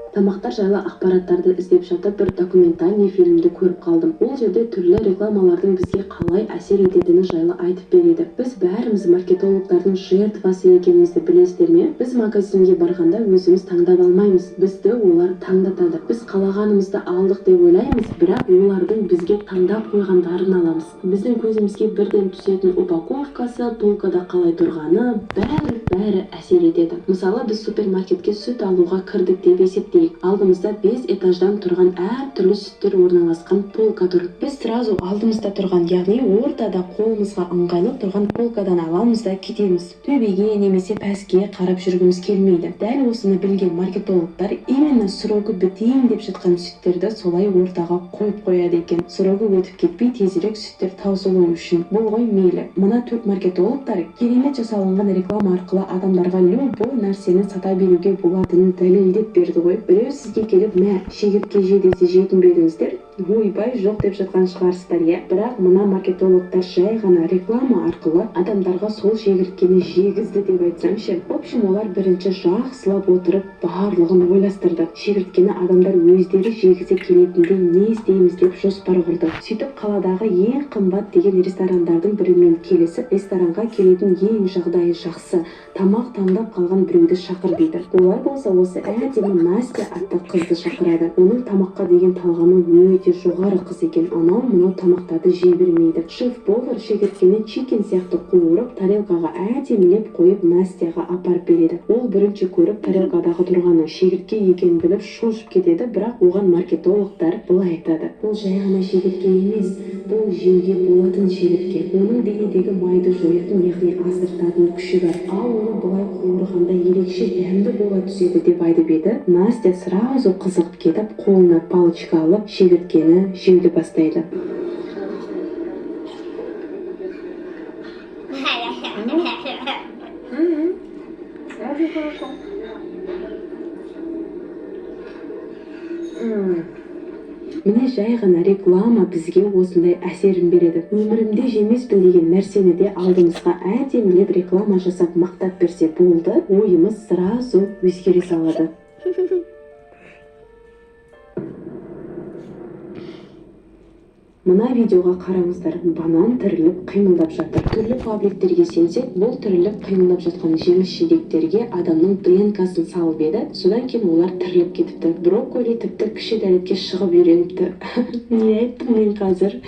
Тамақтар жайлы ақпараттарды іздеп жатып бір документальный фильмді көріп қалдым. Ол жерде түрлі рекламалардың бізге қалай әсер ететіні жайлы айтып береді. Біз бәріміз маркетологтардың жертвасы екенімізді білесіздер ме? Біз магазинге барғанда өзіміз таңдап алмаймыз. Бізді олар таңдатады. Біз қалағанымызды алдық деп ойлаймыз, бірақ олардың бізге таңдап қойғандарын аламыз. Біздің көзімізге бірден түсетін упаковкасы, полкада қалай тұрғаны, бәрі әсер етеді. Мысалы, біз супермаркетке сүт алуға кірдік деп есептейік. Алдымызда 5 этаждан тұрған әр түрлі сүттер орналасқан полка тұр. Біз сразу алдымызда тұрған, яғни ортада қолымызға ыңғайлы тұрған полкадан аламыз да кетеміз. Төбеге немесе пәске қарап жүргіміз келмейді. Дәл осыны білген маркетологтар именно срогі бітейін деп жатқан сүттерді солай ортаға қойып қояды екен. Срогі өтіп кетпей тезірек сүттер таусылуы үшін. Бұл ғой мейлі. Мына төрт маркетологтар керемет жасалынған реклама арқылы адамдарға любой нәрсені сата беруге болатынын дәлелдеп берді ғой. Біреу сізге келіп, мә, шегіртке же десе жейтін бе едіңіздер? Ойбай, жоқ деп жатқан шығарсыздар, иә. Бірақ мына маркетологтар жай ғана реклама арқылы адамдарға сол шегірткені жегізді деп айтсаңшы. В общем, олар бірінші жақсылап отырып барлығын ойластырды. Шегірткені адамдар өздері жегізе келетіндей не істейміз деп жоспар құрды. Сөйтіп қаладағы ең қымбат деген ресторандардың бірімен келісіп, ресторанға келетін ең жағдайы жақсы тамақ таңдап қалған біреуді шақыр дейді. Олар болса осы әдемі Настя атты қызды шақырады. Оның тамаққа деген талғамы өте жоғары қыз екен. Анау мынау тамақтарды жей бермейді. Шеф-повар шегірткені чикен сияқты қуырып, тарелкаға әдемілеп қойып Настяға апарып береді. Ол бірінші көріп тарелкадағы тұрғанның шегіртке екенін біліп шошып кетеді, бірақ оған маркетологтар былай айтады. Бұл жай ғана шегіртке емес, бұл жеуге болатын шегіртке. Оның денедегі майды жоятын, яғни аздыртатын күші бар. Ал оны былай қуырғанда ерекше дәмді бола түседі деп айтып еді. Настя сразу қызығып кетіп, қолына палочка алып, шегірткені жеуді бастайды. Міне жай ғана реклама бізге осындай әсерін береді. Өмірімде жемеспін деген нәрсені де алдымызға әдемілеп реклама жасап мақтап берсе болды, ойымыз сразу өзгере салады. Мына видеоға қараңыздар, банан тіріліп қимылдап жатыр. Түрлі пабликтерге сенсек, бұл тіріліп қимылдап жатқан жеміс-жидектерге адамның ДНК-сын салып еді, содан кейін олар тіріліп кетіпті. Брокколи тіпті кіші дәретке шығып үйреніпті. Не айттым мен қазір?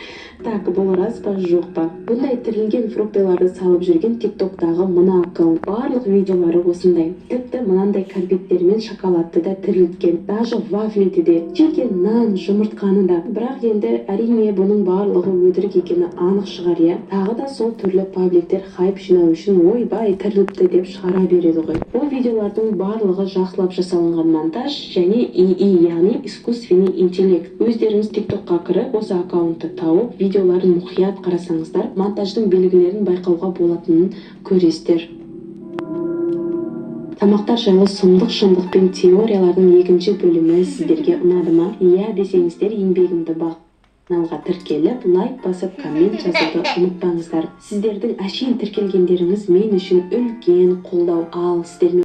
Так, бұл рас па, жоқ па? Бұндай тірілген фруктыларды салып жүрген тиктоктағы мына аккаунт. Барлық видеолары осындай. Тіпті мынандай кәмпиттермен шоколадты да тірілткен. Даже вафлиді де, чикен, нан, жұмыртқаны да. Бірақ енді әрине бұның барлығы өтірік екені анық шығар, иә. Тағы да сол түрлі пабликтер хайп жинау үшін ойбай тіріліпті деп шығара береді ғой. Бұл видеолардың барлығы жақсылап жасалынған монтаж және ИИ, яғни искусственный интеллект. Өздеріңіз тиктокқа кіріп, осы аккаунтты тауып, видеоларын мұқият қарасаңыздар, монтаждың белгілерін байқауға болатынын көресіздер. Тамақтар жайлы сұмдық шындық пен теориялардың екінші бөлімі сіздерге ұнады ма? Иә десеңіздер, еңбегімді каналға тіркеліп, лайк басып, коммент жазуды ұмытпаңыздар. Сіздердің әшейін тіркелгендеріңіз мен үшін үлкен қолдау. Ал сіздермен